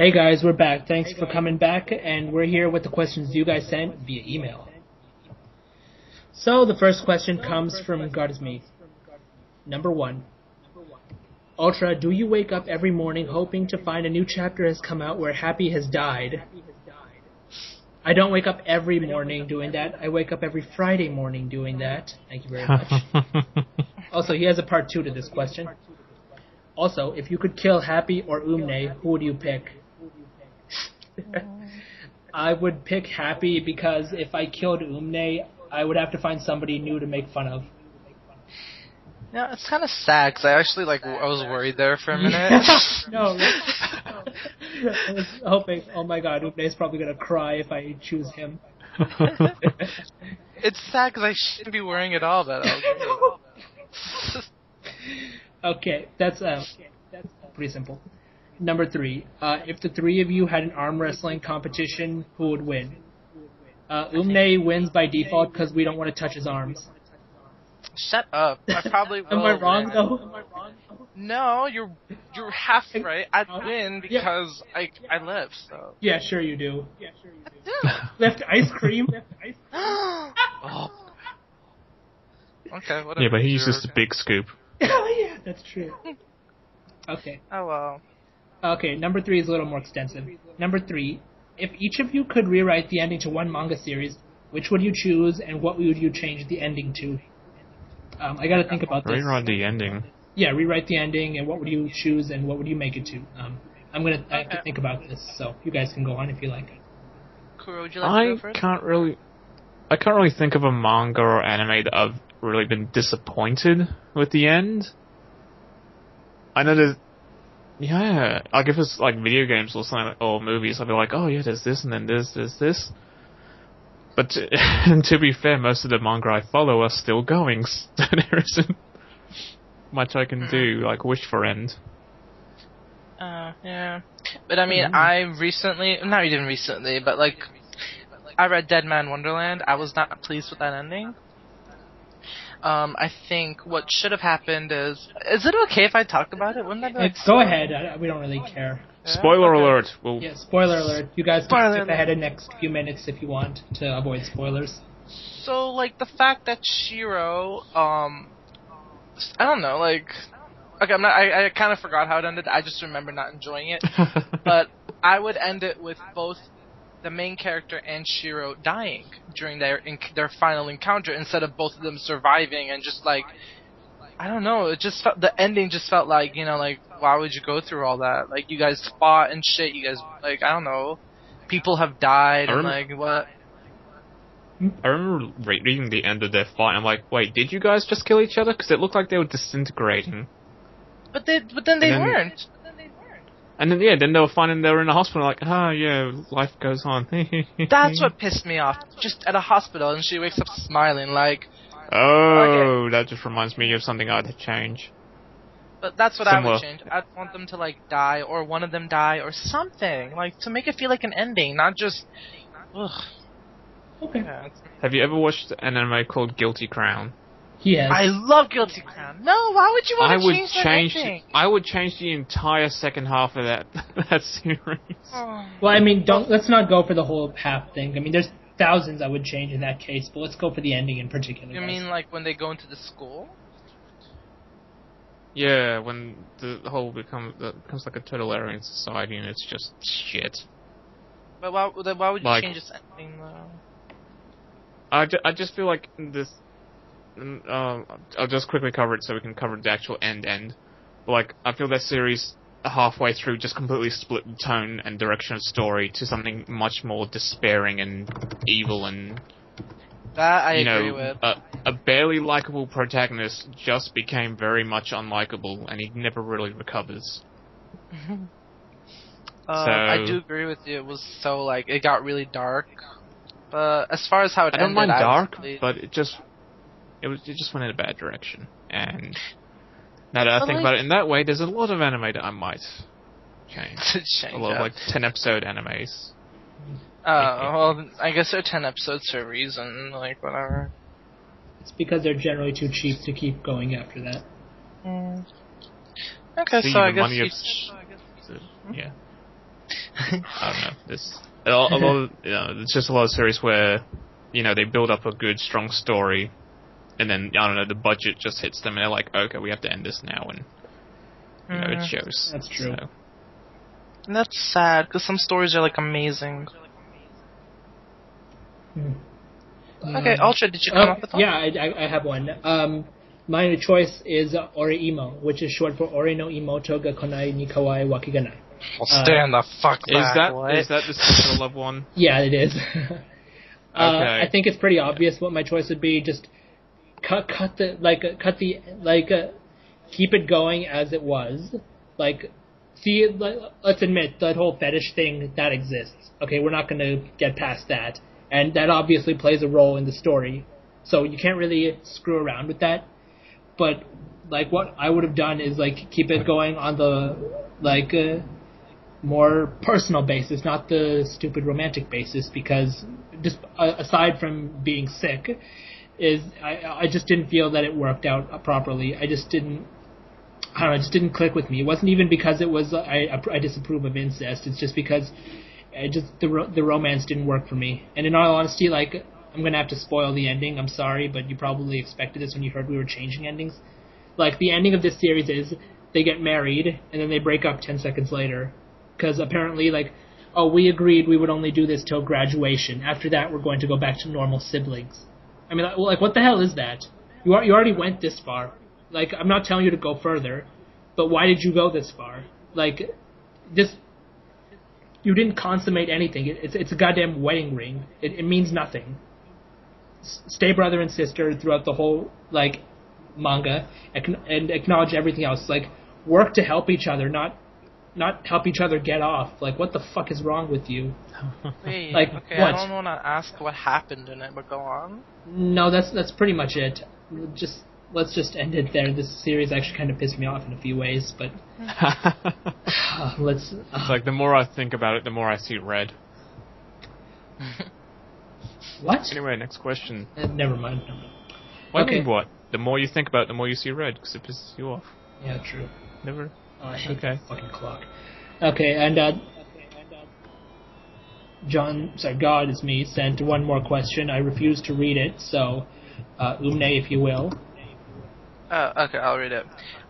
Hey guys, we're back. Thanks for coming back, and we're here with the questions you guys sent via email. So the first question comes from God is Me. Number 1. Ultra, do you wake up every morning hoping to find a new chapter has come out where Happy has died? I don't wake up every morning doing that. I wake up every Friday morning doing that. Thank you very much. Also, he has a part 2 to this question. Also, if you could kill Happy or Umne, who would you pick? I would pick Happy because if I killed Umne, I would have to find somebody new to make fun of. Yeah, it's kind of sad because I actually I was worried there for a minute. No, I was hoping. Oh my God, Umne's probably gonna cry if I choose him. It's sad because I shouldn't be worrying at all about it. Okay, that's pretty simple. Number 3. If the 3 of you had an arm wrestling competition, who would win? Umne wins by default because we don't want to touch his arms. Shut up. I probably will. Am I wrong, though? No, you're half right. I'd win because I live, so. Yeah, sure you do. Left ice cream? Oh. Okay, whatever. Yeah, but he's just a big scoop. Oh, yeah, that's true. Okay. Oh, well. Okay, number 3 is a little more extensive. Number 3, if each of you could rewrite the ending to one manga series, which would you choose and what would you change the ending to? I gotta think about this. Rewrite the ending. Yeah, rewrite the ending and what would you choose and what would you make it to? I have to think about this, so you guys can go on if you like. Kuro, would you like to go first? I can't really think of a manga or anime that I've really been disappointed with the end. I know there's... Yeah, like if it's like video games or something, or movies, I'd be like, oh yeah, there's this and then there's this. But to be fair, most of the manga I follow are still going, so there isn't much I can do, like wish for end. Yeah. But I mean, not even recently, but I read Dead Man Wonderland. I was not pleased with that ending. I think what should have happened is it okay if I talk about it? Wouldn't that be go ahead. We don't really care. Yeah? Spoiler alert. Yeah, spoiler alert. You guys can skip ahead the next few minutes if you want to avoid spoilers. So, the fact that Shiro, I don't know, okay, I kind of forgot how it ended. I just remember not enjoying it. But I would end it with both the main character and Shiro dying during their final encounter instead of both of them surviving and just I don't know, it just felt, the ending just felt why would you go through all that? You guys fought and shit, you guys, I don't know, people have died and what? I remember reading the end of their fight, I'm like, wait, did you guys just kill each other? Because it looked like they were disintegrating. But then they weren't. And then then they were finding they were in a hospital, yeah, life goes on. That's what pissed me off. Just at a hospital, and she wakes up smiling, oh, okay. That just reminds me of something I'd change. But that's what I would change. I'd want them to, die, or one of them die, or something. To make it feel like an ending, not just... Ugh. Okay. Yeah, have you ever watched an anime called Guilty Crown? Yes. I love Guilty Crown. No, why would you want to change that ending? I would change the entire second half of that series. Oh. Well, I mean, let's not go for the whole half thing. I mean, there's thousands I would change in that case, but let's go for the ending in particular. You mean when they go into the school? Yeah, when the whole becomes like a totalitarian society and it's just shit. But why would you change this ending though? I just feel like this. I'll just quickly cover it so we can cover the actual end. But I feel that series halfway through just completely split the tone and direction of story to something much more despairing and evil and... That I agree with. A barely likable protagonist just became very much unlikable and he never really recovers. I do agree with you. It was so, it got really dark. But as far as how it ended... I don't mind dark, but it just went in a bad direction. And now that I think about it in that way, there's a lot of anime that I might change. A lot of 10-episode animes. Well, I guess they're 10 episodes for a reason, whatever. It's because they're generally too cheap to keep going after that. Okay, so I guess yeah. I don't know. There's a lot of, it's just a lot of series where, they build up a good, strong story, and then, I don't know, the budget just hits them, and they're like, okay, we have to end this now, and, it shows. That's true. So. And that's sad, because some stories are, amazing. Okay, Ultra, did you come up with one? Yeah, I have one. My choice is Ori-imo, which is short for Ori no Imoto ga konai ni kawai wakiganai. Well, stand the fuck back. Is that the sister love one? Yeah, it is. Okay. I think it's pretty obvious what my choice would be. Just keep it going as it was. Let's admit that whole fetish thing that exists. Okay, we're not going to get past that, and that obviously plays a role in the story. So you can't really screw around with that. But what I would have done is keep it going on the more personal basis, not the stupid romantic basis, because just aside from being sick, I just didn't feel that it worked out properly. I just didn't it just didn't click with me. It wasn't even because it was I disapprove of incest. It's just because the romance didn't work for me. And in all honesty, I'm gonna have to spoil the ending. I'm sorry, but you probably expected this when you heard we were changing endings. The ending of this series is they get married and then they break up 10 seconds later. Because apparently, we agreed we would only do this till graduation. After that, we're going to go back to normal siblings. I mean, what the hell is that? You already went this far. I'm not telling you to go further, but why did you go this far? You didn't consummate anything. It's a goddamn wedding ring. It means nothing. Stay brother and sister throughout the whole, manga, and acknowledge everything else. Work to help each other, not help each other get off. What the fuck is wrong with you? Wait, okay, what? I don't want to ask what happened in it, but go on. No, that's pretty much it. Let's just end it there. This series actually kind of pissed me off in a few ways, but let's. It's the more I think about it, the more I see red. What? Anyway, next question. Never mind. What do you mean what? The more you think about it, the more you see red, because it pisses you off. Yeah, true. Never. I hate okay. the fucking clock. Okay, and God is me, sent one more question. I refuse to read it, so Umne, if you will. Okay, I'll read it.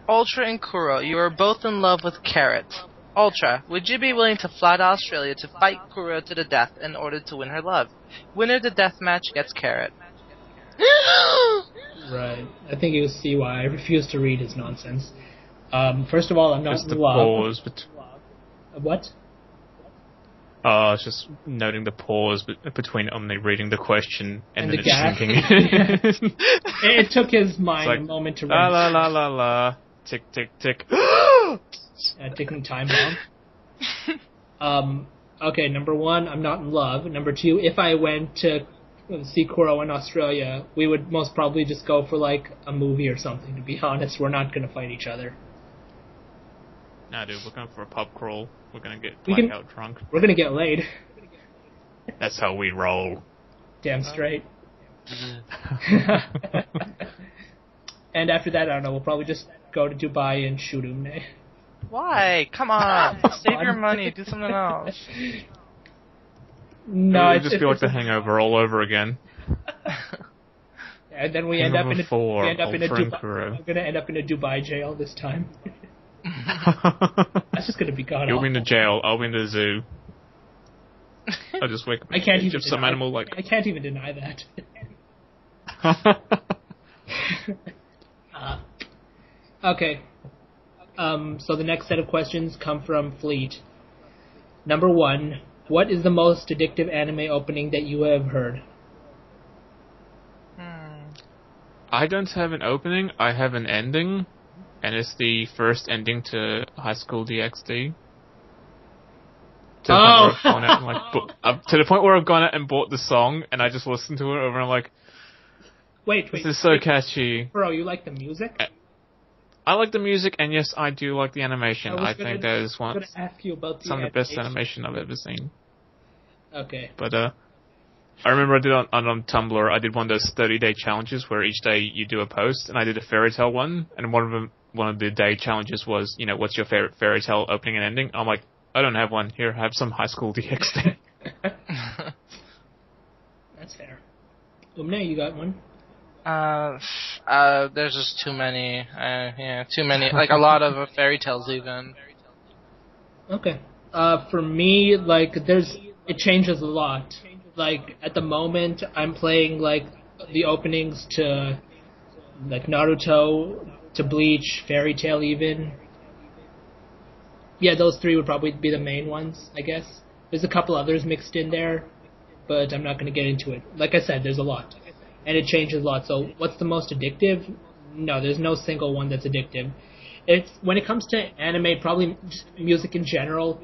Ultra and Kuro, you are both in love with Carrot. Ultra, would you be willing to fly to Australia to fight Kuro to the death in order to win her love? Winner of the death match gets Carrot. Right. I think you see why I refuse to read his nonsense. First of all, I'm not just in the love. Pause What? I was just noting the pause between Omni reading the question and then the it's gap. thinking. It took his mind a moment to la run. la la la la. Tick tick tick. Ticking time bomb. Okay, number one, I'm not in love. Number two, if I went to see Kuro in Australia, we would most probably just go for a movie or something, to be honest. We're not going to fight each other. Nah, dude, we're going for a pub crawl. We're going to get blackout drunk. We're going to get laid. That's how we roll. Damn straight. And after that, I don't know, we'll probably just go to Dubai and shoot Umne. Why? Come on. Save your money. Do something else. No, it'll just be like The Hangover all over again. And then we end up in a Dubai. I'm gonna end up in a Dubai jail this time. That's just gonna be god awful. You'll be in the jail. I'll be in the zoo. I'll just wake up. I can't even. Some animal I can't even deny that. Okay. So the next set of questions come from Fleet. Number one. What is the most addictive anime opening that you have heard? I don't have an opening, I have an ending, and it's the first ending to High School DxD. To the point where I've gone out and bought the song, and I just listened to it over, and I'm like, wait. This is so catchy. Bro, you like the music? I like the music, and yes, I do like the animation. I think that is some of the best animation I've ever seen. Okay. But I remember I did on Tumblr. I did one of those 30-day challenges where each day you do a post, and I did a fairy tale one. And one of the day challenges was, what's your favorite fairy tale opening and ending? I'm like, I don't have one. Here, have some High School DxD. That's fair. Umne, you got one? There's just too many. Yeah, too many. Like a lot of fairy tales, even. Okay. For me, like, it changes a lot. Like, at the moment, I'm playing, like, the openings to, like, Naruto, to Bleach, Fairy Tail even. Yeah, those three would probably be the main ones, I guess. There's a couple others mixed in there, but I'm not going to get into it. Like I said, there's a lot. And it changes a lot. So what's the most addictive? No, there's no single one that's addictive. When it comes to anime, probably just music in general,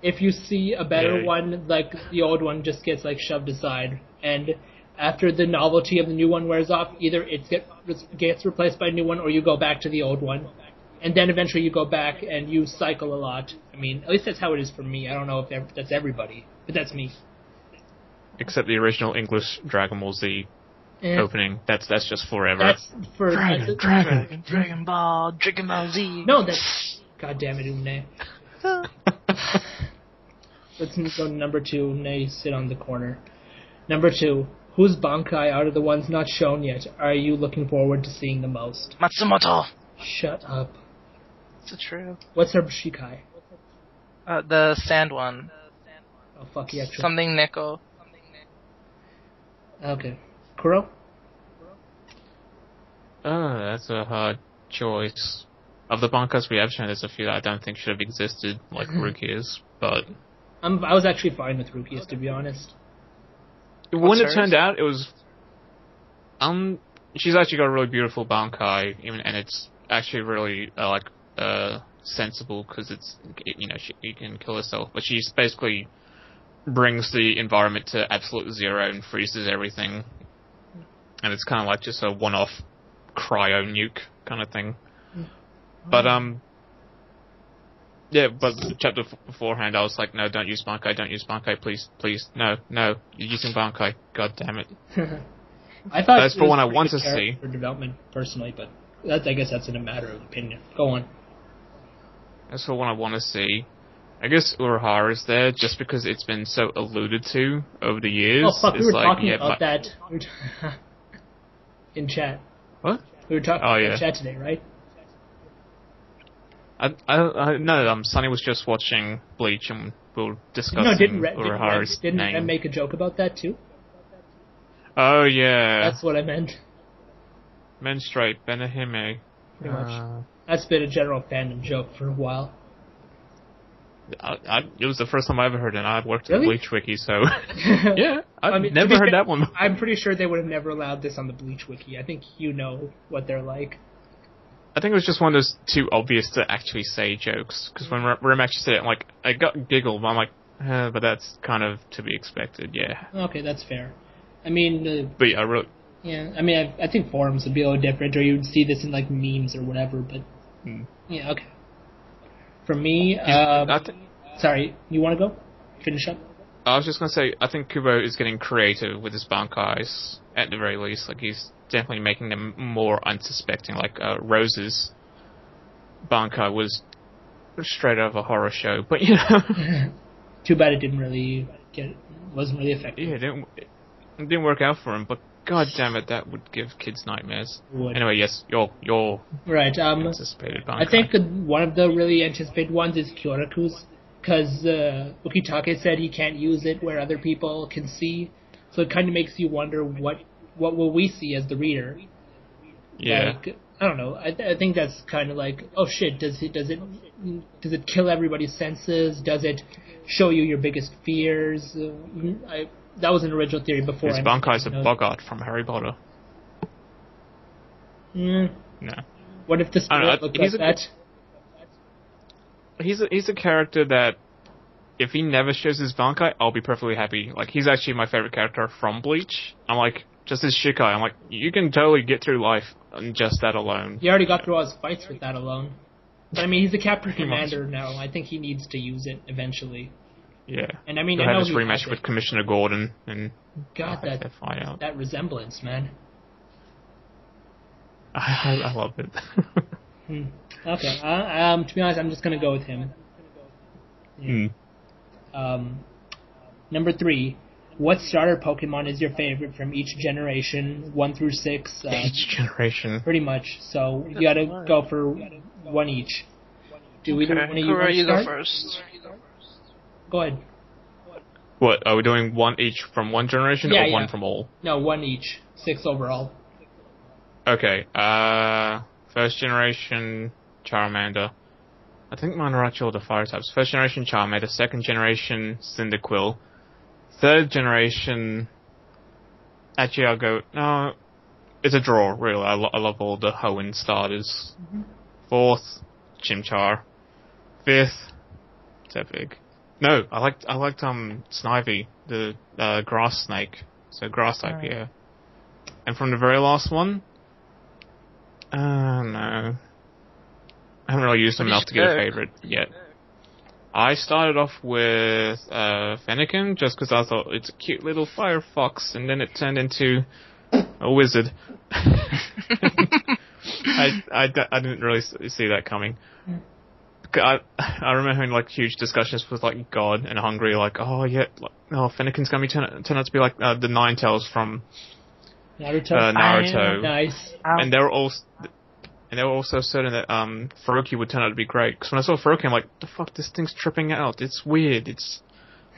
if you see a better one, like the old one just gets like shoved aside. And after the novelty of the new one wears off, either it gets replaced by a new one or you go back to the old one. And then eventually you go back and you cycle a lot. I mean, at least that's how it is for me. I don't know if that's everybody, but that's me. Except the original English Dragon Ball Z opening. That's just forever. That's for Dragon Ball Z. No, that's God damn it, Umne. Let's go to number 2. Umne, you sit on the corner. Number 2. Whose Bankai out of the ones not shown yet are you looking forward to seeing the most? Matsumoto. Shut up. It's true. What's her Shikai? The sand one. Oh fuck yeah. True. Something Neko. Okay. Kuro? That's a hard choice. Of the Bankais we have shown, there's a few that I don't think should have existed, like Rukia's, but... I was actually fine with Rukia's, to be honest. When it turned out, it was... She's actually got a really beautiful Bankai, and it's actually really, sensible, because it's, she can kill herself, but she's basically brings the environment to absolute zero and freezes everything. And it's kind of like just a one-off cryo nuke kind of thing. But, yeah, but the chapter beforehand, I was like, no, don't use Bankai, please, no, you're using Bankai, god damn it. I thought that's for one I want to see. For development, personally, but I guess that's in a matter of opinion. Go on. That's for one I want to see. I guess Urahara's there just because it's been so alluded to over the years. Oh fuck, we were talking about that in chat. What? We were talking in chat today, right? No, Sonny was just watching Bleach and we were discussing Urahara's name. Didn't I make a joke about that too? Oh yeah. That's what I meant. Menstruate, Benahime. Pretty much. That's been a general fandom joke for a while. It was the first time I ever heard it, and I worked at Really? Bleach Wiki, so... yeah, I've never heard that one. I'm pretty sure they would have never allowed this on the Bleach Wiki. I think you know what they're like. I think it was just one of those too obvious to actually say jokes, because when Rim actually said it, I got giggled, but I'm like, but that's kind of to be expected, yeah. Okay, that's fair. I mean... but yeah, I really... Yeah, I mean, I think forums would be a little different, or you'd see this in, like, memes or whatever, but... Yeah, okay. For me, sorry, you want to go? Finish up? I was just going to say, I think Kubo is getting creative with his Bankais, at the very least. Like, he's definitely making them more unsuspecting. Like, Rose's Bankai was straight out of a horror show, but, you know... Too bad it wasn't really effective. Yeah, it didn't work out for him, but god damn it, that would give kids nightmares. Anyway, yes, your right, anticipated Bankai. I think one of the really anticipated ones is Kyoraku's, because Ukitake said he can't use it where other people can see, so it kind of makes you wonder what will we see as the reader. Yeah. Like, I don't know. I think that's kind of like, oh shit, does it kill everybody's senses? Does it show you your biggest fears? That was an original theory before. His Bankai's a Bogart from Harry Potter. No. What if the spirit looked like that? He's a character that, if he never shows his Bankai, I'll be perfectly happy. Like, he's actually my favorite character from Bleach. I'm like, just his Shikai, I'm like, you can totally get through life on just that alone. He already got through all his fights with that alone. But I mean, he's a Captain Commander now. I think he needs to use it eventually. Yeah. And I mean, I know his rematch with Commissioner Gordon and God, that resemblance, man. I love it. Okay. To be honest, I'm just gonna go with him. Hmm. Number 3. What starter Pokemon is your favorite from each generation, 1 through 6? Each generation. Pretty much. So you gotta go for one each. Do either one of you want to you start? go first. Go ahead. What, are we doing one each from one generation or one from all? No, one each. 6 overall. Okay, first generation Charmander. I think mine are actually all the fire types. First generation Charmander, second generation Cyndaquil. Third generation... Actually, I'll go... No, it's a draw, really. I love all the Hoenn starters. Fourth, Chimchar. Fifth, Tepig. No, I liked Snivy, the grass snake. So grass type, yeah. And from the very last one, no. I haven't really used them enough to get a favorite yet. I started off with Fennekin, just because I thought it's a cute little Firefox, and then it turned into a wizard. I didn't really see that coming. I remember having like huge discussions with like God and Hungry, like, oh yeah, Fennekin's gonna be turn out to be like the Ninetales from Naruto. Nice. And they were also certain that Faruki would turn out to be great. Because when I saw Faruki, I'm like, the fuck, this thing's tripping out. It's weird.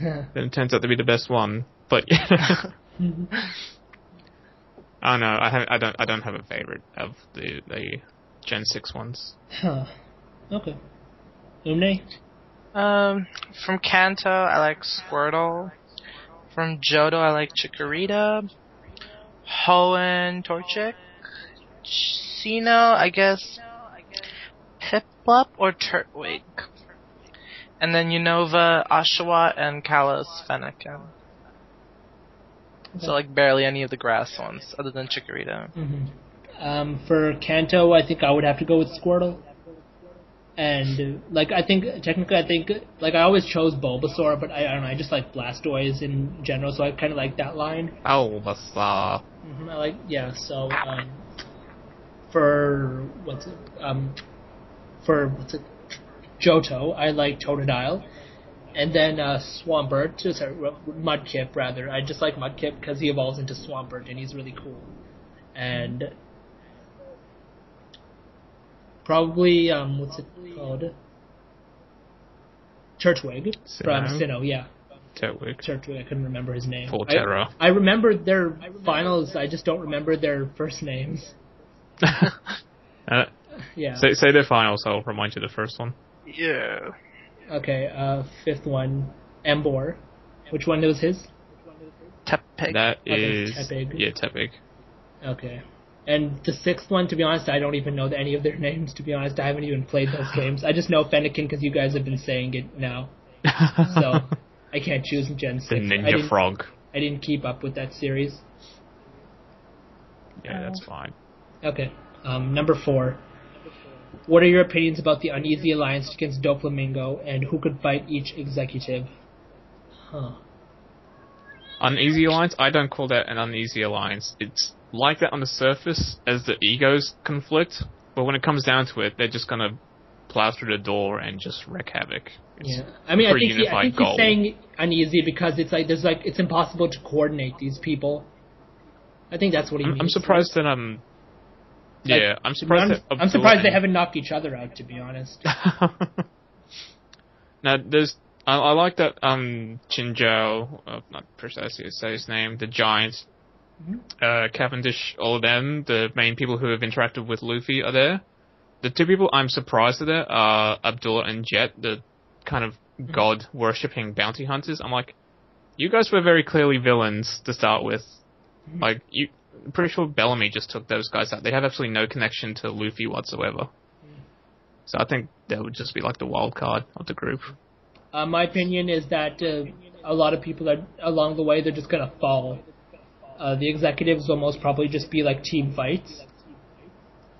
Then it turns out to be the best one. But I don't know. I don't have a favorite of the Gen 6 ones. Huh. Okay. Umne? From Kanto, I like Squirtle. From Johto, I like Chikorita. Hoenn, Torchic. Sinnoh, I guess Piplup or Turtwig. And then Unova, Oshawott, and Kalos, Fennekin. So like barely any of the grass ones, other than Chikorita. For Kanto, I think I would have to go with Squirtle. And like I always chose Bulbasaur, but I don't know, I just like Blastoise in general, so I kind of like that line. Bulbasaur. For Johto, I like Totodile, and then Mudkip rather. I just like Mudkip because he evolves into Swampert and he's really cool. And probably what's it called? Turtwig from Sinnoh, yeah. Turtwig, I couldn't remember his name. Forterra. I remember their finals, I just don't remember their first names. Yeah. Say their finals, I'll remind you the first one. Yeah. Okay, fifth one, Embor. Which one was his? Tepig. That is... Tepig. Yeah, Tepig. Okay. And the sixth one, to be honest, I don't even know any of their names, to be honest. I haven't even played those games. I just know Fennekin because you guys have been saying it now. So, I can't choose Gen 6. The Ninja Frog. I didn't keep up with that series. Yeah, that's fine. Okay. Number 4. What are your opinions about the uneasy alliance against Doflamingo, and who could fight each executive? Uneasy alliance? I don't call that an uneasy alliance. It's like that on the surface as the egos conflict, but when it comes down to it, they're just gonna plow through the door and just wreak havoc. It's I mean, I think goal. he's saying uneasy because it's impossible to coordinate these people. I think that's what he means. I'm surprised that I'm surprised. I'm surprised they haven't knocked each other out, to be honest. Now, I like that Chinzhou, not precisely to say his name, the giant, Cavendish, all of them, the main people who have interacted with Luffy are there. The two people I'm surprised are there are Abdullah and Jet, the kind of god-worshipping bounty hunters. I'm like, you guys were very clearly villains to start with. Like, I'm pretty sure Bellamy just took those guys out. They have absolutely no connection to Luffy whatsoever. So I think that would just be like the wild card of the group. My opinion is that a lot of people along the way, they're just gonna fall. The executives will most probably just be like team fights.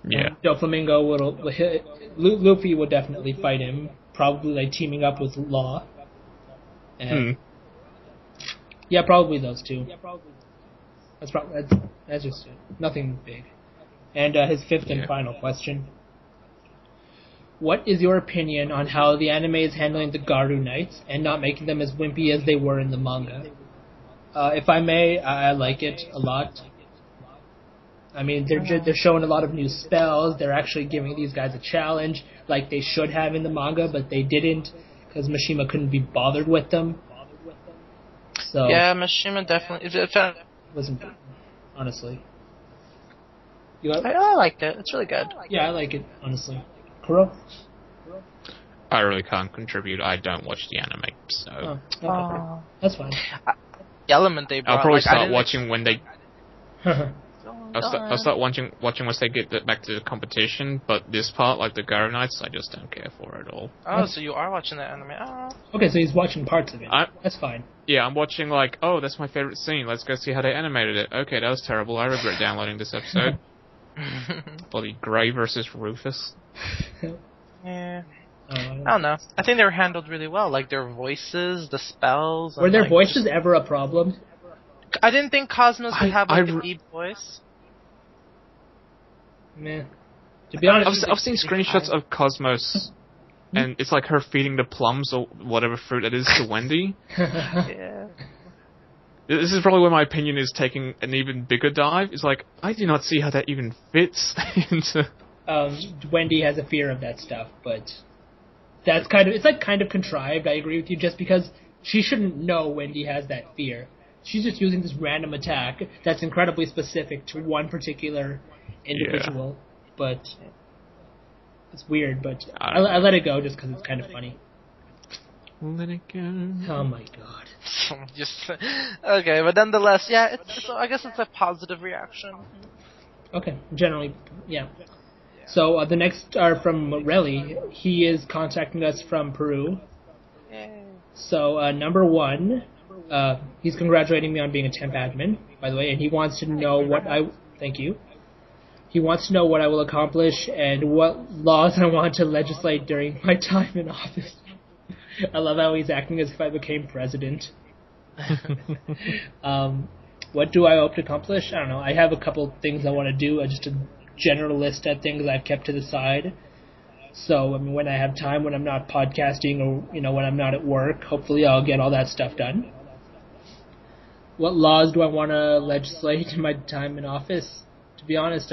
Yeah. Doflamingo Luffy would definitely fight him, probably like teaming up with Law. And yeah, probably those two. That's just it. Nothing big. And his fifth and final question. what is your opinion on how the anime is handling the Garu Knights and not making them as wimpy as they were in the manga? If I may, I like it a lot. I mean, they're showing a lot of new spells. They're actually giving these guys a challenge, like they should have in the manga, but they didn't because Mishima couldn't be bothered with them. So yeah, Mishima definitely. wasn't good, honestly. I liked it. It's really good. Yeah, I like it honestly. Kuro? I really can't contribute. I don't watch the anime, so Okay. That's fine. The element they brought. I'll probably like, start watching when they. Oh, I'll start watching once they get back to the competition. But this part, like the Garu Knights, I just don't care for at all. Oh, so you are watching that anime? Oh. okay, so he's watching parts of it. That's fine. Yeah, I'm watching like, oh, that's my favorite scene. Let's go see how they animated it. Okay, that was terrible. I regret downloading this episode. Bloody Gray versus Rufus. Yeah. I don't know. I think they were handled really well. Like their voices, the spells. Were their voices ever a problem? I didn't think Cosmos would have like a deep voice. Meh. To be honest, I've seen screenshots of Cosmos, and it's like her feeding the plums or whatever fruit it is to Wendy. Yeah. This is probably where my opinion is taking an even bigger dive. It's like, I do not see how that even fits into... Wendy has a fear of that stuff, but that's kind of contrived, I agree with you, just because she shouldn't know Wendy has that fear. She's just using this random attack that's incredibly specific to one particular individual, but it's weird, but I let it go just because it's kind of funny. Let it go. Oh my god. Just okay, but nonetheless, yeah, I guess it's a positive reaction. Okay, generally, yeah. So the next are from Relly. He is contacting us from Peru. Yay. So number one, he's congratulating me on being a temp admin, by the way, and he wants to know thank you. He wants to know what I will accomplish and what laws I want to legislate during my time in office. I love how he's acting as if I became president. What do I hope to accomplish? I don't know. I have a couple things I want to do, just a general list of things I've kept to the side. So, I mean, when I have time, when I'm not podcasting or, when I'm not at work, hopefully I'll get all that stuff done. What laws do I want to legislate in my time in office? To be honest,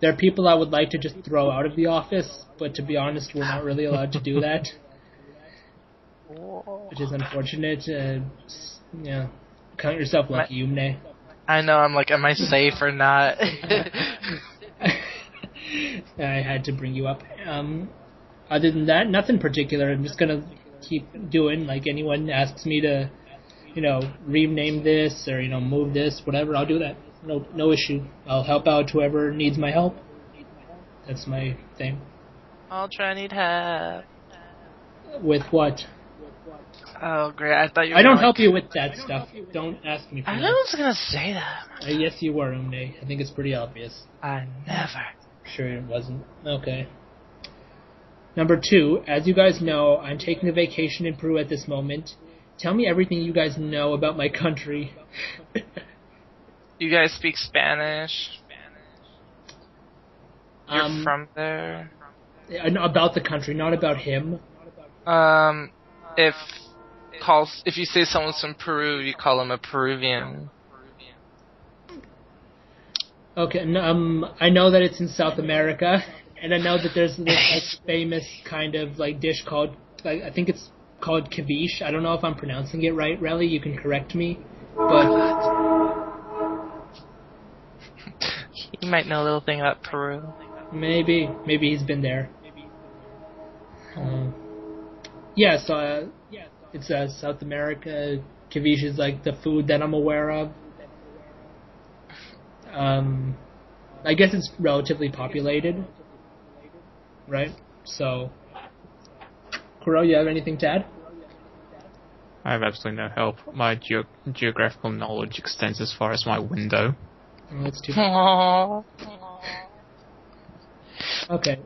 there are people I would like to just throw out of the office, but to be honest, we're not really allowed to do that. Which is unfortunate. Yeah. Count yourself lucky, Umne. I know, I'm like, am I safe or not? I had to bring you up. Other than that, nothing particular. I'm just gonna keep doing, like anyone asks me to, rename this or, move this, whatever, I'll do that. No issue. I'll help out whoever needs my help. That's my thing. I'll try need help. With what? Oh, great. I thought you were I don't help you with that stuff. Don't ask me for I that. was going to say that. Yes, you were, Umne. I think it's pretty obvious. I never. Sure it wasn't. Okay. Number two, as you guys know, I'm taking a vacation in Peru at this moment. Tell me everything you guys know about my country. You guys speak Spanish? You're from there? About the country, not about him. If you say someone's from Peru, you call them a Peruvian. Okay, I know that it's in South America, and I know that there's this famous kind of dish called, I think it's called ceviche. I don't know if I'm pronouncing it right, Relly. You can correct me, but You might know a little thing about Peru. Maybe he's been there. Yeah, so it's South America. Ceviche is the food that I'm aware of. I guess it's relatively populated, right? So, Kuro, you have anything to add? I have absolutely no help. My geographical knowledge extends as far as my window. Oh, that's too bad. Okay.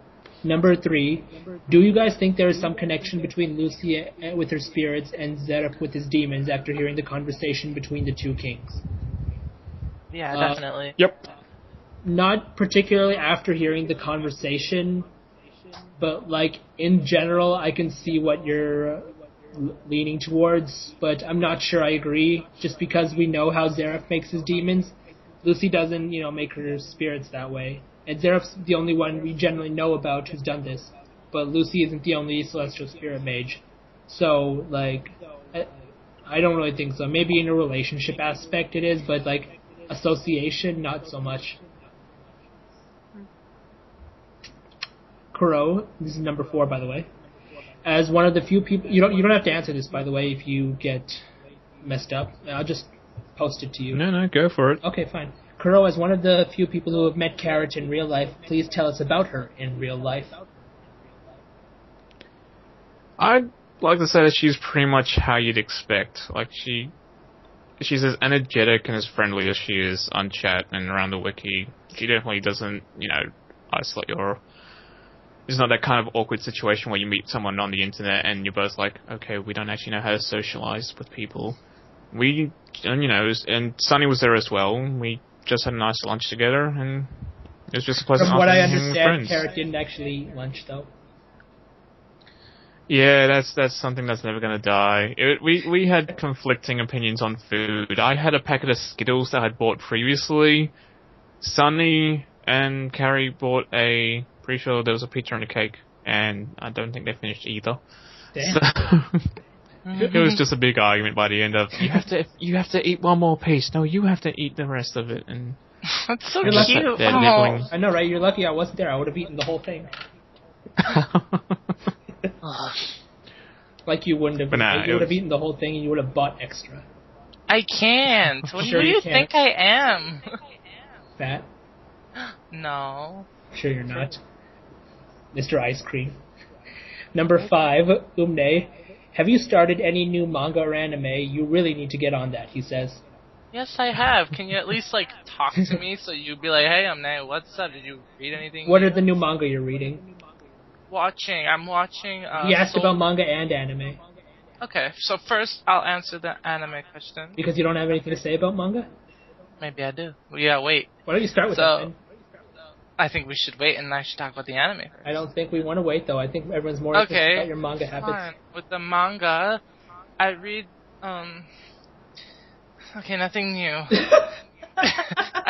Number 3. Do you guys think there is some connection between Lucy with her spirits and Zeref with his demons after hearing the conversation between the two kings? Yeah, definitely. Yep. Not particularly after hearing the conversation, but like in general, I can see what you're leaning towards, but I'm not sure I agree. Just because we know how Xerath makes his demons, Lucy doesn't, make her spirits that way. And Xerath's the only one we generally know about who's done this, but Lucy isn't the only celestial spirit mage. So, like, I don't really think so. Maybe in a relationship aspect it is, but like association, not so much. Kuro, this is number 4, by the way. As one of the few people, you don't have to answer this, by the way, if you get messed up. I'll just post it to you. No, go for it. Okay, fine. Kuro, as one of the few people who have met Carrot in real life, please tell us about her in real life. I'd like to say that she's pretty much how you'd expect. Like, she's as energetic and as friendly as she is on chat and around the wiki. She definitely doesn't, isolate you, or it's not that kind of awkward situation where you meet someone on the internet and you're both like, okay, we don't actually know how to socialize with people. And Sunny was there as well. We just had a nice lunch together, and it was just a pleasant From what I afternoon with understand, friends. Carrot didn't actually eat lunch, though. Yeah, that's something that's never going to die. We had conflicting opinions on food. I had a packet of Skittles that I'd bought previously. Sunny and Carrie bought pretty sure there was a pizza and a cake, and I don't think they finished either. Damn. So, it was just a big argument by the end of, you have to eat one more piece. No, you have to eat the rest of it. And that's so You're cute. they're nibbling. I know, right? You're lucky I wasn't there. I would have eaten the whole thing. Like you wouldn't have. But You would have eaten the whole thing, and you would have bought extra. I can't. What Sure do you can't. think I am? Fat? No. Sure you're not. Mr. Ice Cream. Number 5, Umne. Have you started any new manga or anime? You really need to get on that, he says. Yes, I have. Can you at least talk to me so you'd be like, hey, Nay, what's up? Did you read anything? What are the new manga you're reading? I'm watching. He asked about manga and anime. Okay, so first I'll answer the anime question. Because you don't have anything to say about manga? Maybe I do. Well, yeah, wait. Why don't you start with that then? I think we should wait and I should talk about the anime first. I don't think we want to wait, though. I think everyone's more interested about your manga habits. Fine. With the manga, I read, okay, nothing new.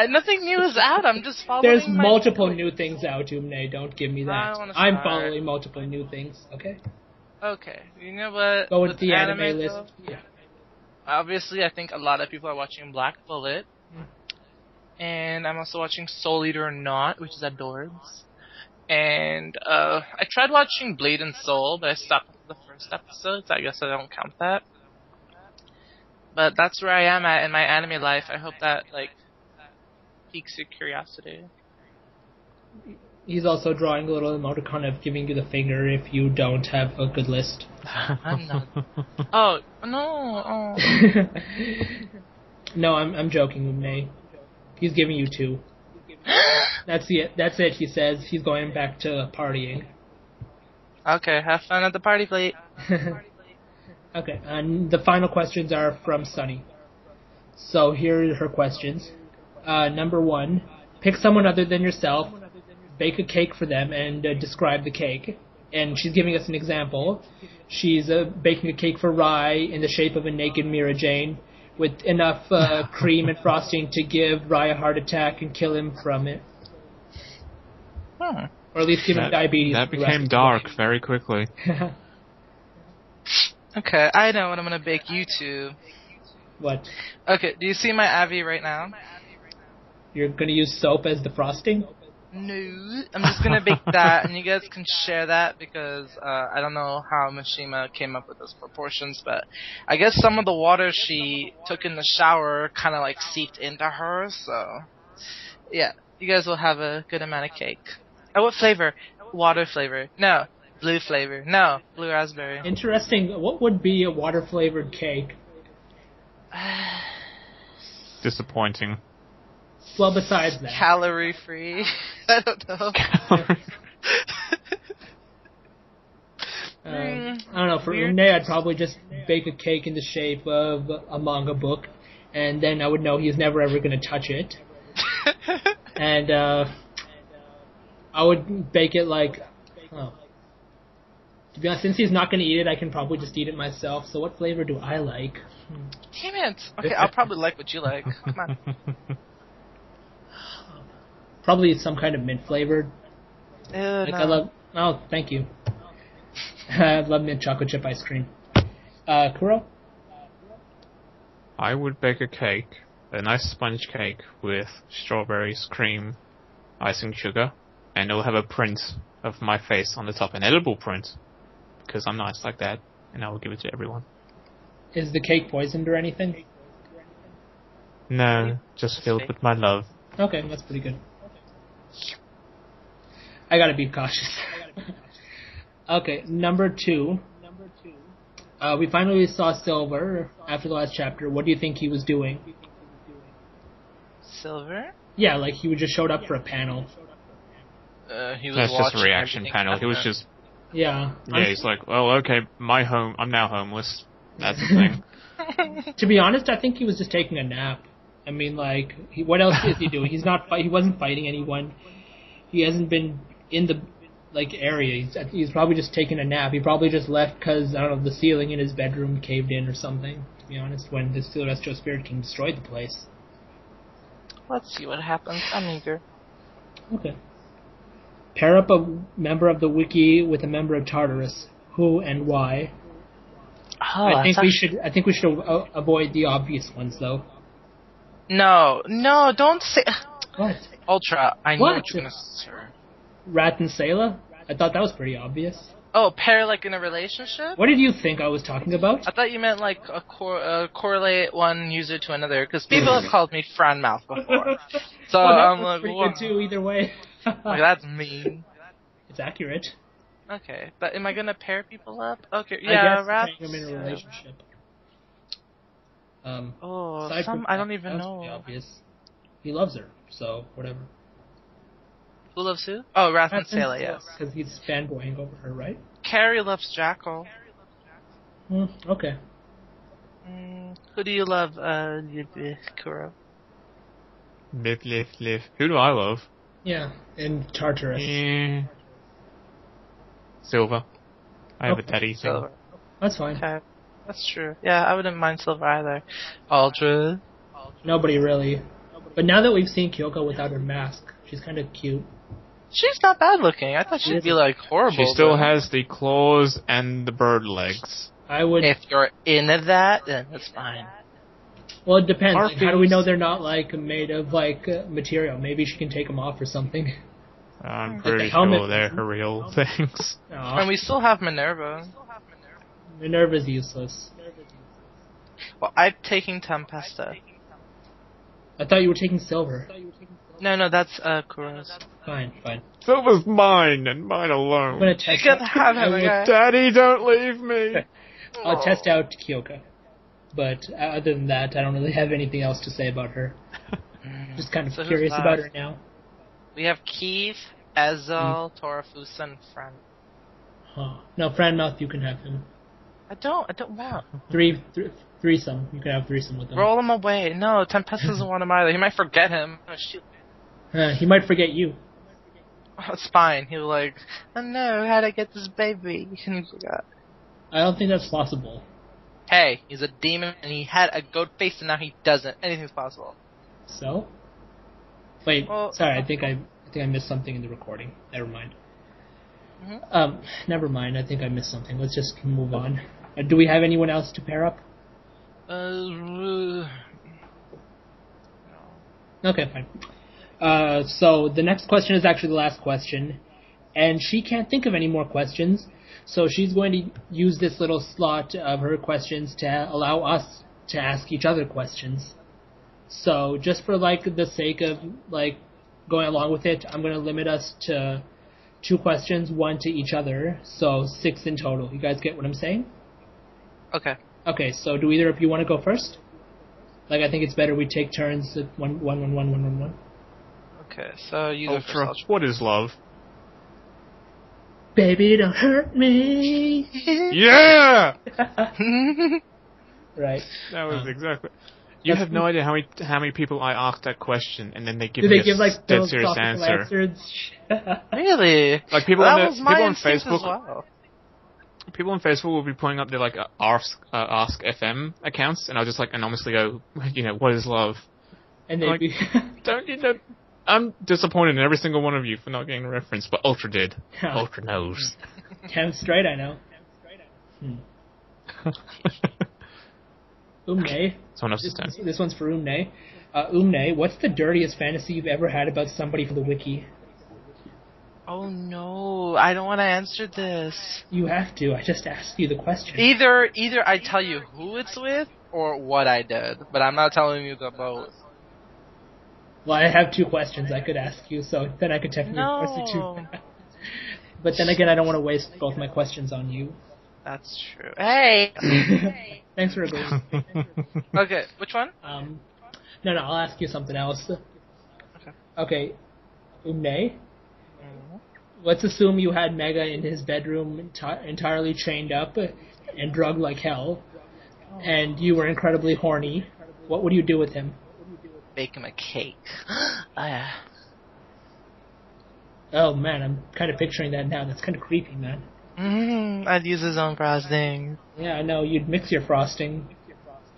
Nothing new is out. I'm just following. There's multiple new things out, Umne. Don't give me that. I don't wanna I'm start. following multiple new things. Okay. Okay. You know what? Go with the anime list. Though, Yeah. obviously, I think a lot of people are watching Black Bullet. And I'm also watching Soul Eater or Not, which is adorbs. And I tried watching Blade and Soul, but I stopped at the first episode, so I guess I don't count that. But that's where I am at in my anime life. I hope that piques your curiosity. He's also drawing a little emoticon of giving you the finger if you don't have a good list. I'm not. Oh no! Oh. No, I'm joking, Umne. He's giving you 2. That's it, he says. He's going back to partying. Okay, have fun at the party plate. Okay, and the final questions are from Sunny. So here are her questions. Number 1, pick someone other than yourself, bake a cake for them, and describe the cake. And she's giving us an example. She's baking a cake for Rai in the shape of a naked Mira Jane, with enough cream and frosting to give Rai a heart attack and kill him from it. Huh. Or at least give him diabetes. That became dark very quickly. Okay, I know what I'm gonna bake you to. What? Okay, do you see my Avi right now? You're gonna use soap as the frosting? No, I'm just gonna bake that, and you guys can share that because I don't know how Mishima came up with those proportions, but I guess some of the water she took in the shower kind of seeped into her, so yeah, you guys will have a good amount of cake. Oh, what flavor? Water flavor. No. Blue flavor. No. Blue raspberry. Interesting. What would be a water-flavored cake? Disappointing. Well, besides that. Calorie free. I don't know. I don't know. For Umne, I'd probably just bake a cake in the shape of a manga book, and then I would know he's never ever going to touch it. And I would bake it Oh. To be honest, since he's not going to eat it, I can probably just eat it myself. So what flavor do I like? Damn it. Okay, I'll probably like what you like. Come on. Probably some kind of mint flavored. Like No. I love. Oh, thank you. I love mint chocolate chip ice cream. Kuro? I would bake a cake, a nice sponge cake with strawberries, cream, icing sugar, and it'll have a print of my face on the top, an edible print, because I'm nice like that, and I will give it to everyone. Is the cake poisoned or anything? No, just filled with my love. Okay, that's pretty good. I gotta be cautious. Okay, number 2. We finally saw Silver after the last chapter. What do you think he was doing? Silver? Yeah, like he just showed up for a panel. He was That's just a watching reaction everything panel. He was happen. just, Yeah. he's like, well, okay, I'm now homeless. That's the thing. To be honest, I think he was just taking a nap. I mean, like, what else is he doing? He wasn't fighting anyone. He hasn't been in the area. He's probably just taking a nap. He probably just left because, I don't know, the ceiling in his bedroom caved in or something. To be honest, when the Celestial Spirit King destroyed the place. Let's see what happens. I'm eager. Okay. Pair up a member of the Wiki with a member of Tartarus. Who and why? Oh, I think we should avoid the obvious ones, though. No, don't say. What? Ultra, I know what you're gonna say. Rat and Sayla? I thought that was pretty obvious. Oh, pair like in a relationship? What did you think I was talking about? I thought you meant like correlate one user to another, because people have called me Fran Mouth before. So I'm like, pretty whoa. good too, either way. Like, that's mean. It's accurate. Okay, but am I gonna pair people up? Okay, I yeah, guess rats. putting them in a relationship. I don't even know. Obvious. He loves her, so whatever. Who loves who? Oh, Wrath and Sayla, yes. Because he's fanboying over her, right? Carrie loves Jackal. Okay. Who do you love, Kuro? Live. Who do I love? Yeah, and Tartarus. Silver. I have a daddy thing. Silver. That's fine. Okay, that's true. Yeah, I wouldn't mind Silver either. Ultra. Nobody really. But now that we've seen Kyoko without her mask, she's kind of cute. She's not bad looking. I thought she'd be like horrible. She still has the claws and the bird legs. I would. If you're into that, then that's fine. Well, it depends. Like, how do we Harpies. know they're not made of material? Maybe she can take them off or something. I'm the pretty helmet- sure they're real things. And we still have Minerva. Minerva's useless. Well, I'm taking Tempesta. I thought you were taking Silver. No, that's Kuro's. Fine. Silver's mine and mine I'm alone. gonna test. You can have him, I will- okay? Daddy, don't leave me. I'll test out Kyoka. But other than that, I don't really have anything else to say about her. Just kind of So who's curious left? about her now. We have Keith, Ezel, Torafusa, and Fran. Huh. No, Franmouth, you can have him. I don't want. Threesome. You can have threesome with him. Roll him away. No, Tempest doesn't want him either. He might forget him. Oh, shoot. He might forget you. Oh, it's fine. He'll like, oh no, how'd I get this baby? And he forgot. I don't think that's possible. Hey, he's a demon and he had a goat face and now he doesn't. Anything's possible. So? Wait, Well, sorry, I think I missed something in the recording. Never mind. Mm-hmm. Never mind, I think I missed something. Let's just move on. Do we have anyone else to pair up? Okay, fine. So the next question is actually the last question, and she can't think of any more questions, so she's going to use this little slot of her questions to allow us to ask each other questions. So just for the sake of going along with it, I'm going to limit us to 2 questions, 1 to each other, so 6 in total. You guys get what I'm saying? Okay. Okay, so do either of you want to go first? I think it's better we take turns at 1. Okay, so you go first. Ultra, what is love? Baby, don't hurt me. Yeah! Right. That was exactly... You have no idea how many people I asked that question, and then they give Do me they give like dead those serious topical answer. answers? Really? Like people Well, on that was my people on instinct Facebook. as well. People on Facebook will be putting up their like Ask FM accounts, and I'll just like anonymously go, what is love? And they'd Like, be don't you know? I'm disappointed in every single one of you for not getting the reference, but Ultra did. Yeah. Ultra knows. damn straight, I know. Umne. Someone else's turn. This one's for Umne. Umne, what's the dirtiest fantasy you've ever had about somebody for the wiki? Oh no, I don't want to answer this. You have to. I just asked you the question. Either I tell you who it's with or what I did, but I'm not telling you the both. Well, I have 2 questions I could ask you, so then I could technically force you No. to. But then again, I don't want to waste both my questions on you. That's true. Hey! Thanks for agreeing. Okay, which one? No, I'll ask you something else. Okay, Umne, let's assume you had Mega in his bedroom entirely chained up and drugged like hell, and you were incredibly horny. What would you do with him? Bake him a cake. Oh man, I'm kind of picturing that now. That's kind of creepy, man. I'd use his own frosting. Yeah, I know. You'd mix your frosting.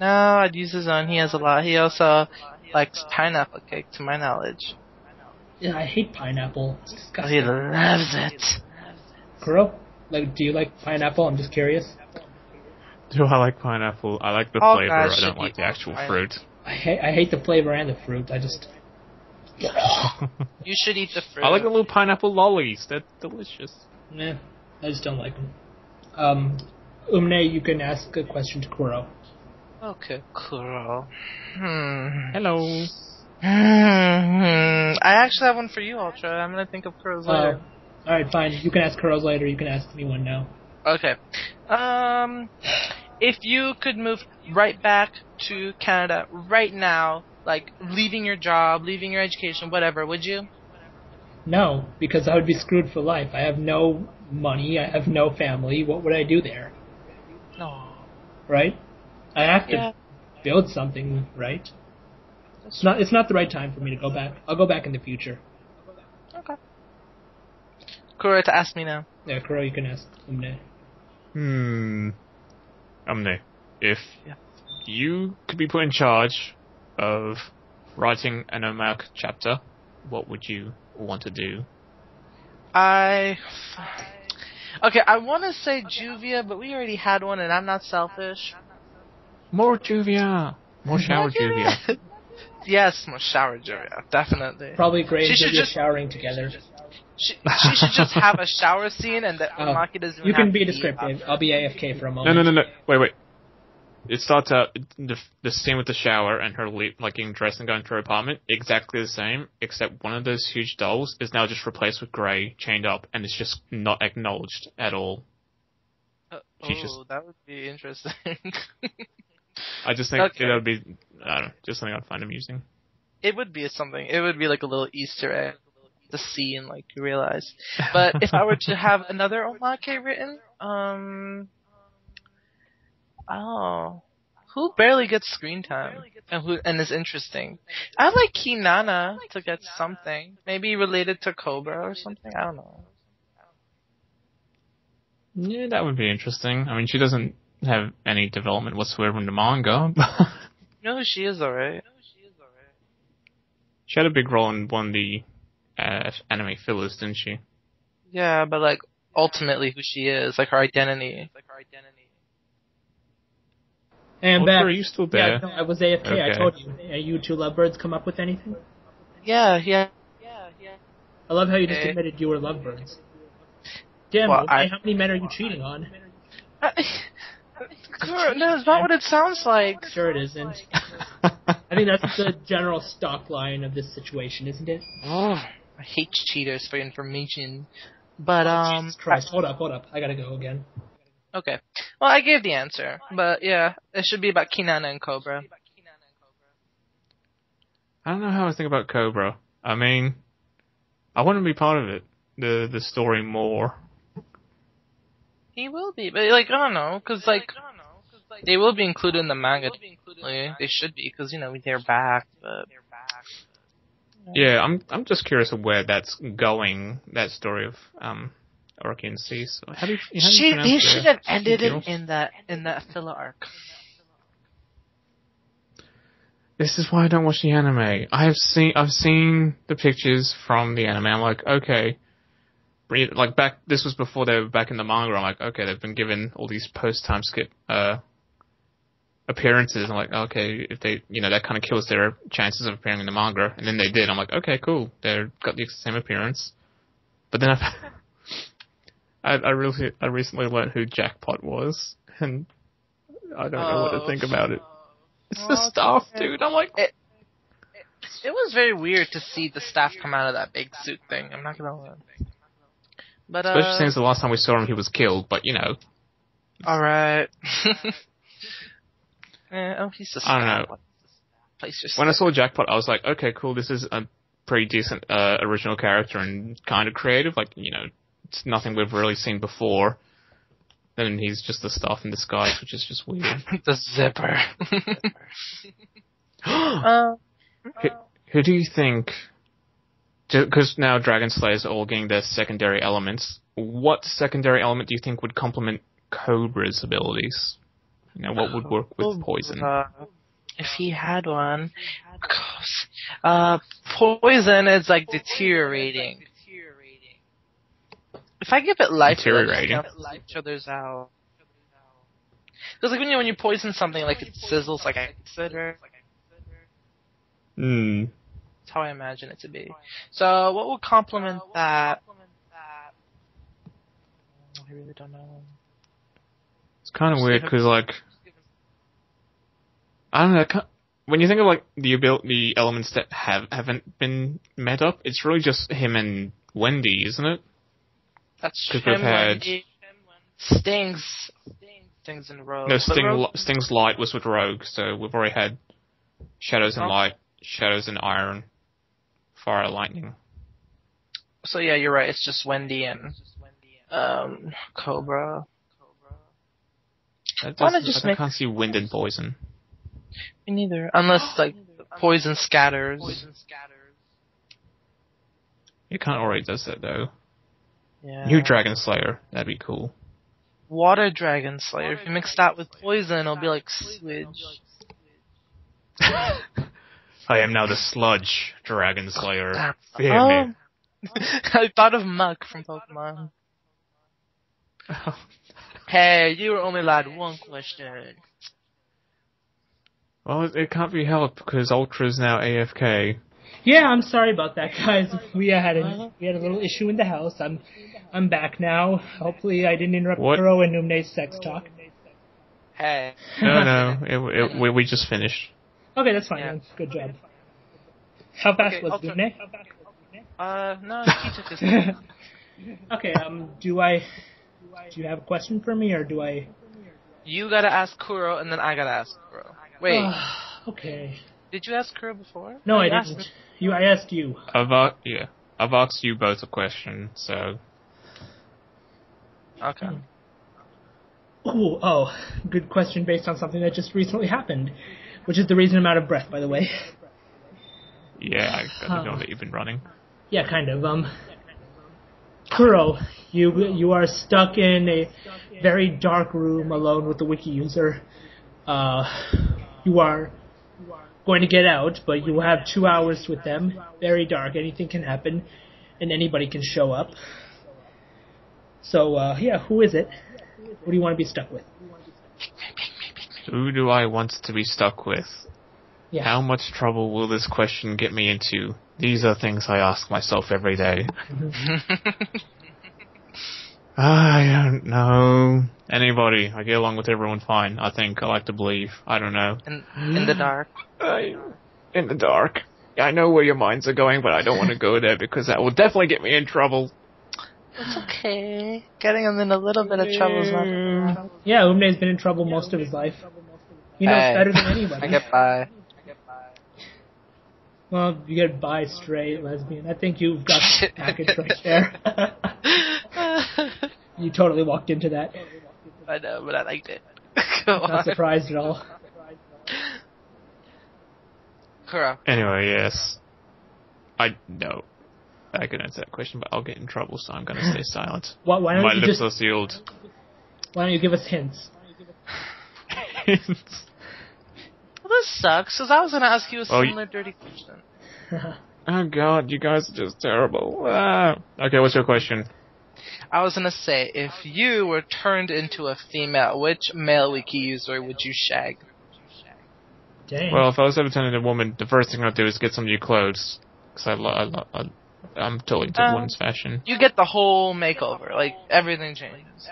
No, I'd use his own. He has a lot. He also likes pineapple cake, to my knowledge. Yeah, I hate pineapple. It's disgusting. He loves it. Kuro, do you like pineapple? I'm just curious. Do I like pineapple? I like the Oh, flavor. God, I don't should like eat the actual pineapple. fruit. I hate the flavor and the fruit. I just. You should eat the fruit. I like the little pineapple lollies. They're delicious. Nah, I just don't like them. Umne, you can ask a question to Kuro. Okay, cool. Hello. I actually have one for you, Ultra. I'm gonna think of Kuro's later. Alright, fine. You can ask Kuro's later. You can ask me one now. Okay. If you could move right back to Canada right now, like leaving your job, leaving your education, whatever, would you? No, because I would be screwed for life. I have no money. I have no family. What would I do there? No. Right? I have to build something, right? It's not the right time for me to go back. I'll go back in the future. Okay. Kuro, to ask me now. Yeah, Kuro, you can ask Umne. Umne, if you could be put in charge of writing an OMAC chapter, what would you want to do? Okay, I want to say Juvia, but we already had one, and I'm not selfish. More Juvia! More shower Juvia. Yes, more shower Juvia, definitely. Probably Gray and She should Juvia just- showering together. She should just have a shower scene, and that Maki doesn't even You can have be to descriptive. after. I'll be AFK for a moment. No. Wait. It starts out, the scene with the shower and her getting dressed and going to her apartment, exactly the same, except one of those huge dolls is now just replaced with Grey, chained up, and it's just not acknowledged at all. That would be interesting. I just think Okay. it would be, I don't know, just something I'd find amusing. It would be something. It would be like a little Easter egg to see and like realize. But if I were to have another omake written, who barely gets screen time and is interesting? I'd like Kinana to get something, maybe related to Cobra or something. I don't know. Yeah, that would be interesting. I mean, she doesn't have any development whatsoever in the manga. No, she is alright. She had a big role in one of the anime fillers, didn't she? Yeah, but like ultimately who she is, like her identity. Hey, I'm Ultra, back. are you still there? Yeah, no, I was AFK. I Okay. told you. You 2 lovebirds come up with anything? Yeah. I love how you just Okay. admitted you were lovebirds. Damn, Well, okay, how many men are you cheating on? No, it's not what it sounds like. Sure it isn't. I think that's the general stock line of this situation, isn't it? Oh, I hate cheaters for information. But Jesus Christ, hold up. I gotta go again. Okay. Well, I gave the answer, but yeah, it should be about Kinana and Cobra. I don't know how I think about Cobra. I mean, I want to be part of it, the story more. He will be, but like I don't know, cause like they will be included in the manga. They should be, because they're back. But yeah, I'm just curious of where that's going. That story of Orochi and Cease. How do you pronounce they it? should have ended it in that filler arc. This is why I don't watch the anime. I've seen the pictures from the anime. I'm like, okay. Like this was before they were back in the manga. I'm like, okay, they've been given all these post-time skip appearances. I'm like, okay, if they, that kind of kills their chances of appearing in the manga. And then they did. I'm like, okay, cool. They've got the same appearance. But then I recently learned who Jackpot was, and I don't know what to think about it. It's the staff, dude. I'm like, it was very weird to see the staff come out of that big suit thing. I'm not gonna lie. But especially since the last time we saw him, he was killed. But all right. He's the staff. I don't know. When I saw Jackpot, I was like, okay, cool. This is a pretty decent original character and kind of creative. Like, it's nothing we've really seen before. Then he's just the staff in disguise, which is just weird. The zipper. Who do you think? Because now Dragon Slayers are all getting their secondary elements. What secondary element do you think would complement Cobra's abilities? What would work with Poison? If he had one, Poison is like deteriorating. If I give it life, deteriorating. Each other's out. Because like when you poison something, like it sizzles like acid, right? That's how I imagine it to be. So what would complement that? I really don't know. It's kind of weird because I don't know. When you think of the elements that haven't been met up, it's really just him and Wendy, isn't it? That's him. We've had Stings and Rogue. No, Sting's Light was with Rogue, so we've already had Shadows and Light, Shadows and Iron, Fire, Lightning. So yeah, you're right. It's just Wendy and Cobra. I can't see Wind and Poison. Me neither, unless Poison scatters. It kind of already does that though. Yeah. New Dragon Slayer, that'd be cool. Water Dragon Slayer. If you mix that with Poison, it'll be like Swidge. I am now the Sludge Dragon Slayer. Fear me. I thought of Muck from Pokemon. Hey, you were only allowed one question. Well, it can't be helped because Ultra's now AFK. Yeah, I'm sorry about that, guys. We had a little issue in the house. I'm back now. Hopefully, I didn't interrupt Kuro and Numne's sex talk. Hey. No, we just finished. Okay, that's fine. Yeah. Good job. How fast was Numne? No, he took his time. Okay. Do you have a question for me, or do I? You gotta ask Kuro, and then I gotta ask Kuro. Wait. Okay. Did you ask Kuro before? No, I didn't. I asked you. I've asked you both a question, so. Okay. Ooh, good question based on something that just recently happened, which is the reason I'm out of breath, by the way. Yeah, I know that you've been running. Yeah, kind of. Kuro, you are stuck in a very dark room alone with the wiki user. You are going to get out, but you have 2 hours with them. Very dark. Anything can happen, and anybody can show up. So, who is it? What do you want to be stuck with? Who do I want to be stuck with? Yeah. How much trouble will this question get me into? These are things I ask myself every day. I don't know. Anybody. I get along with everyone fine, I think. I like to believe. I don't know. In the dark. In the dark. I know where your minds are going, but I don't want to go there because that will definitely get me in trouble. It's okay. Getting him in a little bit of trouble is not. Yeah, Umne's been in trouble most of his life. He knows better than anybody. I get by. Well, you get bi, straight, lesbian. I think you've got the package right there. You totally walked into that. I know, but I liked it. Go Not on. surprised at all. Kuro. Anyway, yes. No. I can answer that question, but I'll get in trouble, so I'm going to stay silent. Why don't My you lips just? are sealed. Why don't you give us hints? Well, this sucks, because I was going to ask you a similar dirty question. Oh god, you guys are just terrible. Ah. Okay, what's your question? I was going to say, if you were turned into a female, which male wiki user would you shag? Dang. Well, if I was ever turned into a woman, the first thing I'd do is get some new clothes. Because I'm totally into women's fashion. You get the whole makeover, like, everything changes.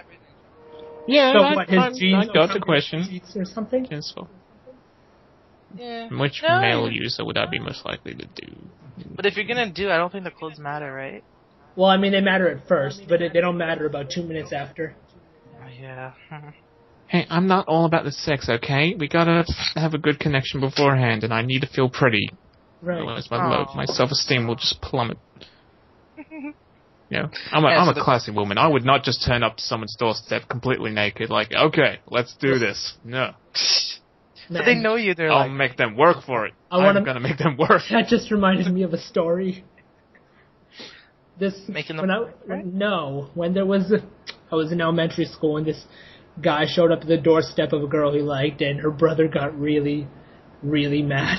Yeah, So what, his jeans I got the question. sheets or something? Yes, well, Yeah. which No, male user would I be most likely to do? But if you're going to do, I don't think the clothes matter, right? Well, I mean, they matter at first, but they don't matter about 2 minutes after. Yeah. Hey, I'm not all about the sex, okay? We gotta have a good connection beforehand, and I need to feel pretty. Right. Otherwise, my Aw. self-esteem will just plummet. Yeah, I'm Yeah, a classy woman. I would not just turn up to someone's doorstep completely naked, like, okay, let's do this. No. But they know you, they're I'll like... make them work for it. I'm gonna make them work. That just reminded me of a story. Making when them there was I was in elementary school and this guy showed up at the doorstep of a girl he liked and her brother got really, really mad.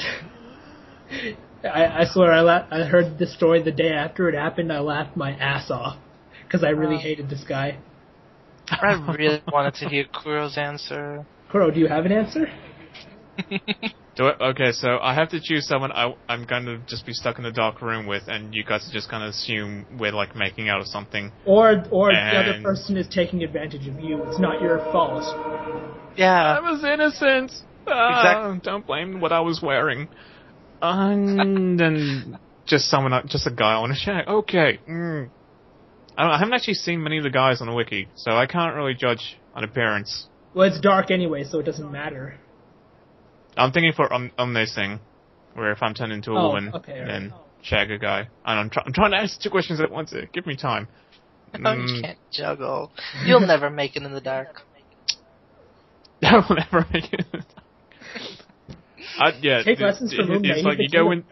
I swear I heard the story the day after it happened. I laughed my ass off because I really hated this guy. I really wanted to hear Kuro's answer. Kuro, do you have an answer? Do it? Okay, so I have to choose someone I'm going to just be stuck in a dark room with, and you guys are just going to assume we're, like, making out or something. Or the other person is taking advantage of you. It's not your fault. Yeah. I was innocent! Exactly. Don't blame what I was wearing. And then just a guy on a shack. Okay. I haven't actually seen many of the guys on the wiki, so I can't really judge on appearance. Well, it's dark anyway, so it doesn't matter. I'm thinking for on this thing, where if I'm turned into a woman, then shag a guy. And I'm trying to answer 2 questions at once. Give me time. No, you can't juggle. You'll never make it in the dark. I will never make it. Take lessons from Moon. It's like you go in.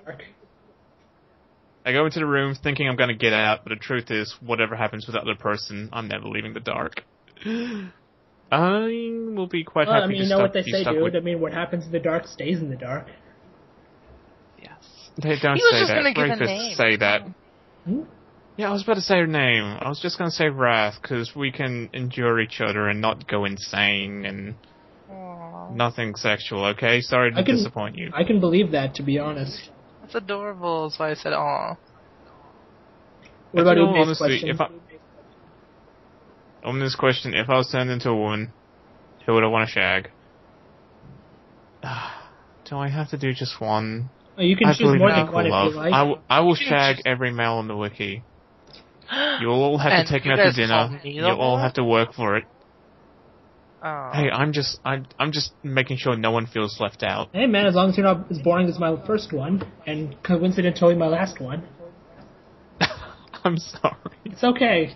I go into the room thinking I'm going to get out, but the truth is, whatever happens with the other person, I'm never leaving the dark. I will be quite happy. I mean, you know what they say, dude. I mean, what happens in the dark stays in the dark. Yes. They don't He was say just that. gonna give a Rapists name. say that. Hmm? Yeah, I was about to say her name. I was just going to say Wrath, because we can endure each other and not go insane and Aww. nothing sexual, okay? Sorry to disappoint you. I can believe that, to be honest. That's adorable. That's why I said, aw. What about all Ube's honesty, question? on this question, if I was turned into a woman, who would I want to shag? Do I have to do just one? Oh, you can I choose believe more in than one if equal you love. like. I will shag every male on the wiki. You'll all have And to take me you out to guys dinner. call me the You'll all one? have to work for it. Oh. Hey, I'm just making sure no one feels left out. Hey man, as long as you're not as boring as my first one, and coincidentally my last one. I'm sorry. It's okay.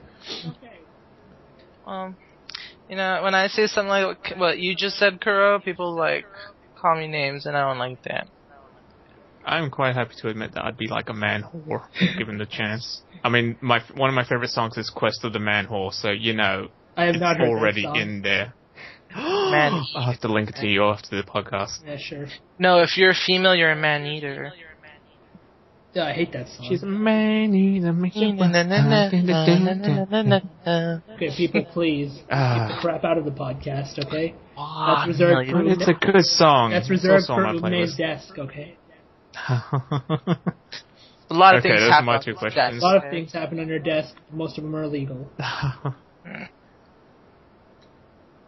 You know, when I say something like what you just said, Kuro, people like call me names, and I don't like that. I'm quite happy to admit that I'd be like a man whore, given the chance. I mean, one of my favorite songs is Quest of the Man Whore, so you know, I have not heard already that song. in there. Man. I'll have to link it to you after the podcast. Yeah, sure. No, if you're a female, you're a man eater. Yeah, I hate that song. She's a man eater. Okay, people, please keep the crap out of the podcast, okay? That's reserved for It's a good song. That's reserved It's also for on my Ume's playlist. desk, okay? A lot of Okay, things those are happen. my on 2 this questions. A desk, lot of okay? things happen on your desk. Most of them are illegal.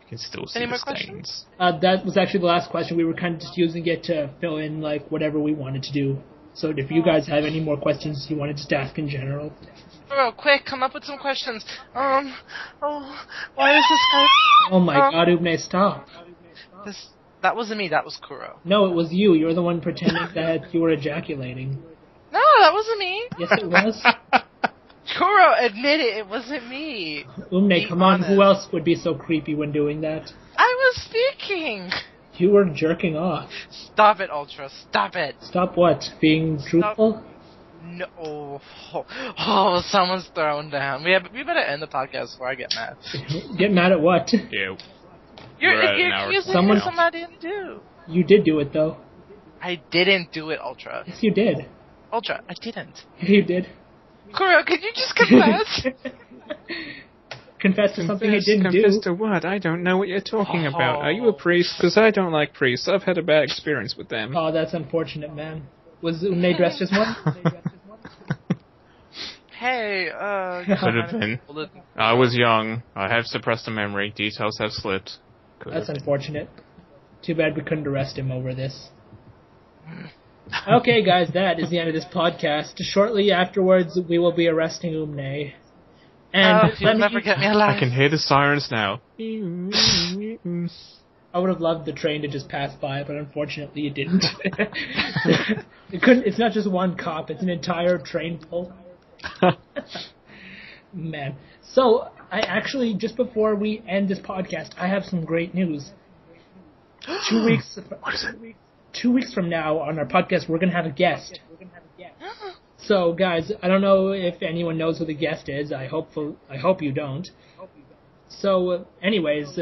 You can still see Any the more stains. questions? That was actually the last question. We were kind of just using it to fill in, like, whatever we wanted to do. So if you guys have any more questions you wanted to ask in general. Bro, quick, come up with some questions. Why is this guy... Oh my god, Ume, stop. That wasn't me, that was Kuro. No, it was you. You're the one pretending that you were ejaculating. No, that wasn't me. Yes, it was. Kuro, admit it, it wasn't me. Ume, Be come on. honest. Who else would be so creepy when doing that? I was speaking. You were jerking off. Stop it, Ultra. Stop it. Stop what? Being truthful? No. Oh, someone's thrown down. We better end the podcast before I get mad. Get mad at what? Yeah. You're We're at an hour accusing Someone- me of something I didn't do. You did do it, though. I didn't do it, Ultra. Yes, you did. Ultra, I didn't. You did. Kuro, could you just confess? Confess to something he didn't confess do. to what? I don't know what you're talking about. Are you a priest? Because I don't like priests. I've had a bad experience with them. Oh, that's unfortunate, man. Was Unai dressed as one? Hey, Could have been. I was young. I have suppressed a memory. Details have slipped. Could That's have been. unfortunate. Too bad we couldn't arrest him over this. Okay, guys, that is the end of this podcast. Shortly afterwards, we will be arresting Umne. And you'll never get me alive. I can hear the sirens now. I would have loved the train to just pass by, but unfortunately it didn't. It couldn't. It's not just one cop; it's an entire train full. Man. So, I actually, just before we end this podcast, I have some great news. 2 weeks. What is it? 2 weeks from now on our podcast, we're going to have a guest. So, guys, I don't know if anyone knows who the guest is. I hope you don't. So, anyways,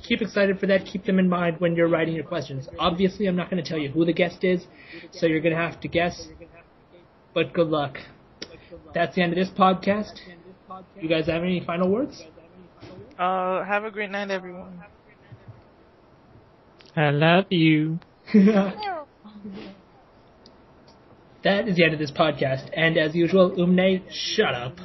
keep excited for that. Keep them in mind when you're writing your questions. Obviously, I'm not going to tell you who the guest is, so you're going to have to guess. But good luck. That's the end of this podcast. You guys have any final words? Have a great night, everyone. I love you. That is the end of this podcast. And as usual, Umne, shut up.